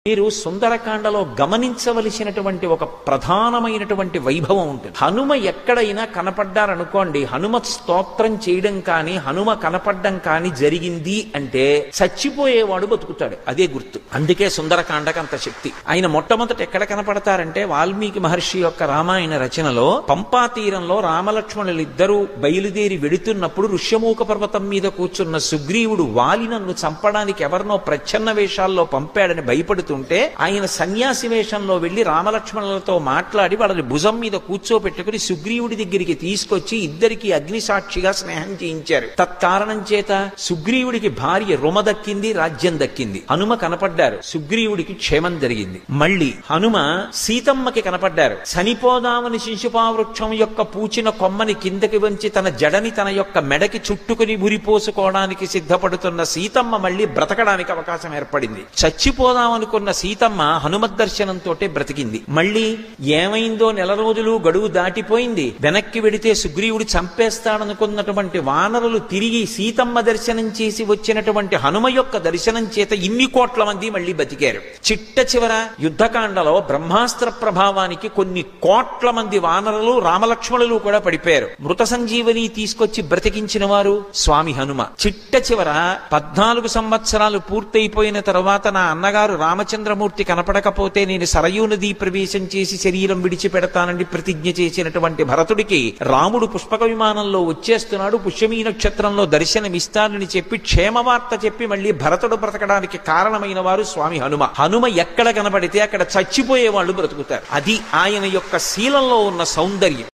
మీరు సుందరకాండలో గమనించవలసినటువంటి ఒక ప్రధానమైనటువంటి వైభవం ఉంటుంది. హనుమ ఎక్కడైనా కనపడ్డారనుకోండి, హనుమత్ స్తోత్రం చేయడం కానీ హనుమ కనపడ్డం కానీ జరిగింది అంటే చచ్చిపోయేవాడు బతుకుతాడు, అదే గుర్తు. అందుకే సుందరకాండకు అంత శక్తి. ఆయన మొట్టమొదట ఎక్కడ కనపడతారంటే వాల్మీకి మహర్షి యొక్క రామాయణ రచనలో పంపా తీరంలో రామలక్ష్మణులిద్దరూ బయలుదేరి వెడుతున్నప్పుడు ఋష్యమూక పర్వతం మీద కూర్చున్న సుగ్రీవుడు వాలి నన్ను చంపడానికి ఎవరినో ప్రచ్ఛన్న వేషాల్లో పంపాడని భయపడుతూ ఆయన సన్యాసి వేషంలో వెళ్లి రామలక్ష్మణులతో మాట్లాడి వాళ్ళని భుజం మీద కూర్చోపెట్టుకుని సుగ్రీవుడి దగ్గరికి తీసుకొచ్చి ఇద్దరికి అగ్నిసాక్షిగా స్నేహం చేయించారు. తత్కారణం చేత సుగ్రీవుడికి భార్య రుమ దక్కింది, రాజ్యం దక్కింది. హనుమ కనపడ్డారు, సుగ్రీవుడికి క్షేమం జరిగింది. మళ్ళీ హనుమ సీతమ్మకి కనపడ్డారు. చనిపోదామని శిశుపావృక్షం యొక్క పూచిన కొమ్మని కిందకి వంచి తన జడని తన యొక్క మెడకి చుట్టుకుని ఉరిపోసుకోవడానికి సిద్ధపడుతున్న సీతమ్మ మళ్ళీ బ్రతకడానికి అవకాశం ఏర్పడింది. చచ్చిపోదామనుకున్న సీతమ్మ హనుమద్ దర్శనంతో బ్రతికింది. మళ్ళీ ఏమైందో నెల రోజులు గడువు దాటిపోయింది. వెనక్కి వెడితే సుగ్రీవుడు చంపేస్తాడనుకున్నటువంటి వానరులు తిరిగి సీతమ్మ దర్శనం చేసి వచ్చినటువంటి హనుమ యొక్క దర్శనం చేత ఇన్ని కోట్ల మంది మళ్ళీ బతికారు. చిట్ట చివర యుద్ధకాండలో బ్రహ్మాస్త్ర ప్రభావానికి కొన్ని కోట్ల మంది వానరులు రామలక్ష్మణులు కూడా పడిపోయారు. మృత సంజీవని తీసుకొచ్చి బ్రతికించిన వారు స్వామి హనుమ. చిట్ట చివర 14 సంవత్సరాలు పూర్తయిపోయిన తర్వాత నా అన్నగారు రామచంద్రమూర్తి కనపడకపోతే నేను సరయూ నదీ ప్రవేశం చేసి శరీరం విడిచిపెడతానని ప్రతిజ్ఞ చేసినటువంటి భరతుడికి రాముడు పుష్పక విమానంలో వచ్చేస్తున్నాడు, పుష్యమీ నక్షత్రంలో దర్శనమిస్తానని చెప్పి క్షేమవార్త చెప్పి మళ్ళీ భరతుడు బ్రతకడానికి కారణమైన వారు స్వామి హనుమ. హనుమ ఎక్కడ కనపడితే అక్కడ చచ్చిపోయే వాళ్ళు బ్రతుకుతారు. అది ఆయన యొక్క శీలంలో ఉన్న సౌందర్యం.